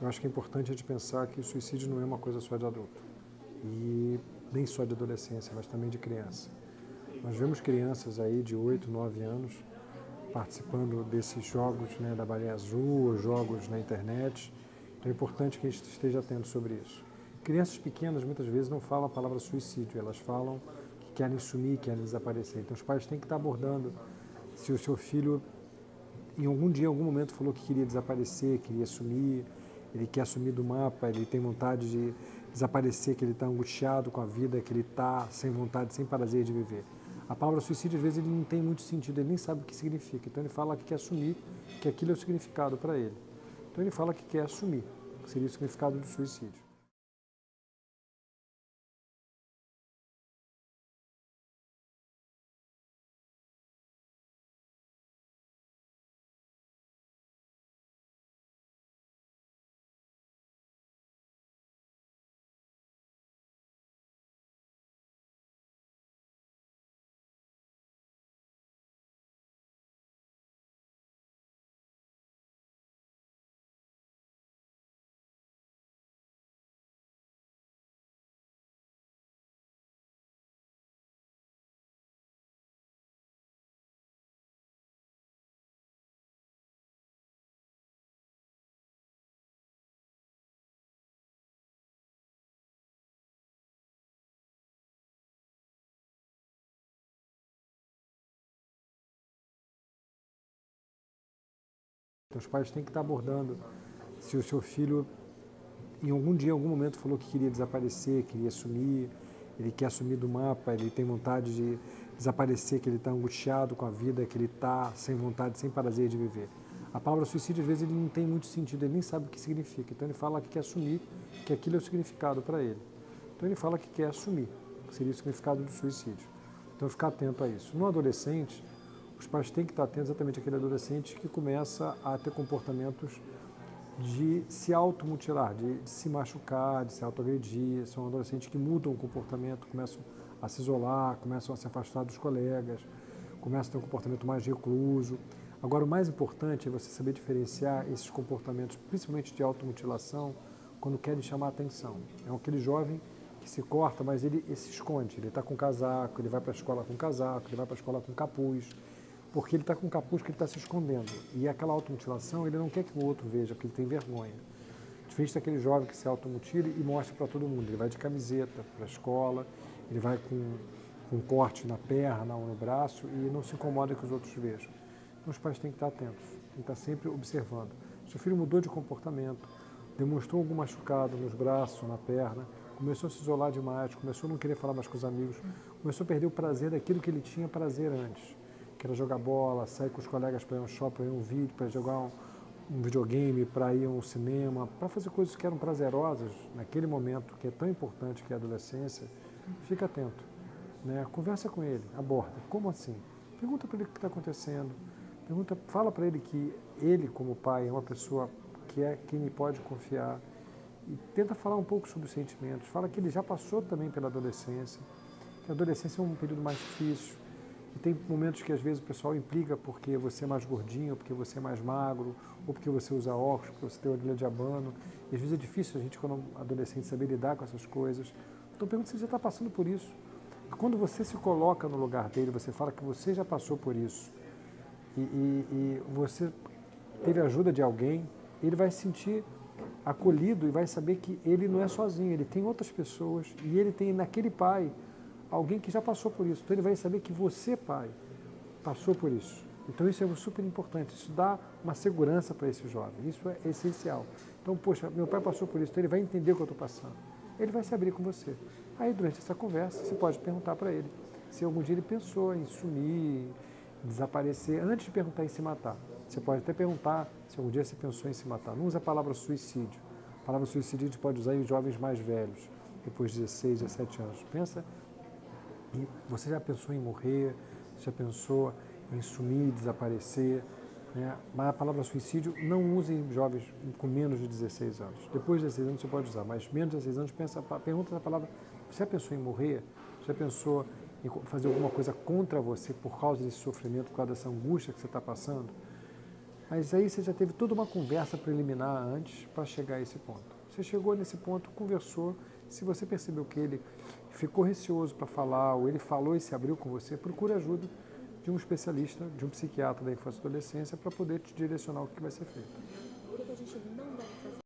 Eu acho que é importante a gente pensar que o suicídio não é uma coisa só de adulto, e nem só de adolescência, mas também de criança. Nós vemos crianças aí de 8, 9 anos participando desses jogos, né, da baleia azul, jogos na internet. Então é importante que a gente esteja atento sobre isso. Crianças pequenas muitas vezes não falam a palavra suicídio, elas falam que querem sumir, querem desaparecer. Então os pais têm que estar abordando se o seu filho em algum dia, em algum momento falou que queria desaparecer, queria sumir, ele quer sumir do mapa, ele tem vontade de desaparecer, que ele está angustiado com a vida, que ele está sem vontade, sem prazer de viver. A palavra suicídio, às vezes, ele não tem muito sentido, ele nem sabe o que significa. Então, ele fala que quer assumir, que aquilo é o significado para ele. Então, ele fala que quer assumir, que seria o significado do suicídio. Então, os pais têm que estar abordando se o seu filho em algum dia, em algum momento falou que queria desaparecer, queria sumir, ele quer sumir do mapa, ele tem vontade de desaparecer, que ele está angustiado com a vida, que ele está sem vontade, sem prazer de viver. A palavra suicídio, às vezes, ele não tem muito sentido, ele nem sabe o que significa. Então, ele fala que quer assumir, que aquilo é o significado para ele. Então, ele fala que quer assumir, que seria o significado do suicídio. Então, ficar atento a isso. No adolescente, os pais têm que estar atentos exatamente àquele adolescente que começa a ter comportamentos de se automutilar, de se machucar, de se autoagredir. São adolescentes que mudam o comportamento, começam a se isolar, começam a se afastar dos colegas, começam a ter um comportamento mais recluso. Agora, o mais importante é você saber diferenciar esses comportamentos, principalmente de automutilação, quando querem chamar a atenção. É aquele jovem que se corta, mas ele se esconde. Ele está com casaco, ele vai para a escola com casaco, ele vai para a escola com capuz, porque ele está com capuz que ele está se escondendo. E aquela automutilação, ele não quer que o outro veja, porque ele tem vergonha. Diferente daquele jovem que se automutila e mostra para todo mundo. Ele vai de camiseta para a escola, ele vai com um corte na perna ou no braço e não se incomoda que os outros vejam. Então os pais têm que estar atentos, têm que estar sempre observando. Seu filho mudou de comportamento, demonstrou algum machucado nos braços, na perna, começou a se isolar demais, começou a não querer falar mais com os amigos, começou a perder o prazer daquilo que ele tinha prazer antes, que era jogar bola, sair com os colegas para ir a um shopping, para ir a um vídeo, para jogar um videogame, para ir a um cinema, para fazer coisas que eram prazerosas naquele momento, que é tão importante, que é a adolescência. Fica atento, né? Conversa com ele, aborda. Como assim? Pergunta para ele o que está acontecendo. Fala para ele que ele, como pai, é uma pessoa que é quem me pode confiar. E tenta falar um pouco sobre os sentimentos. Fala que ele já passou também pela adolescência, que a adolescência é um período mais difícil. E tem momentos que às vezes o pessoal implica porque você é mais gordinho, porque você é mais magro, ou porque você usa óculos, porque você tem orelha de abano. E às vezes é difícil a gente, quando adolescente, saber lidar com essas coisas. Então pergunta se ele já está passando por isso. Quando você se coloca no lugar dele, você fala que você já passou por isso e você teve a ajuda de alguém, ele vai se sentir acolhido e vai saber que ele não é sozinho, ele tem outras pessoas e ele tem naquele pai alguém que já passou por isso. Então ele vai saber que você, pai, passou por isso. Então isso é super importante, isso dá uma segurança para esse jovem, isso é essencial. Então, poxa, meu pai passou por isso, então ele vai entender o que eu estou passando. Ele vai se abrir com você. Aí, durante essa conversa, você pode perguntar para ele se algum dia ele pensou em sumir, desaparecer, antes de perguntar em se matar. Você pode até perguntar se algum dia você pensou em se matar. Não usa a palavra suicídio. A palavra suicídio a gente pode usar em jovens mais velhos, depois de 16, 17 anos. Pensa, você já pensou em morrer, já pensou em sumir, desaparecer, né? Mas a palavra suicídio não use em jovens com menos de 16 anos. Depois de 16 anos você pode usar, mas menos de 16 anos pergunta a palavra, você já pensou em morrer? Já pensou em fazer alguma coisa contra você por causa desse sofrimento, por causa dessa angústia que você está passando? Mas aí você já teve toda uma conversa preliminar antes para chegar a esse ponto. Você chegou nesse ponto, conversou, se você percebeu que ele ficou receoso para falar, ou ele falou e se abriu com você, procure ajuda de um especialista, de um psiquiatra da infância e adolescência, para poder te direcionar o que vai ser feito.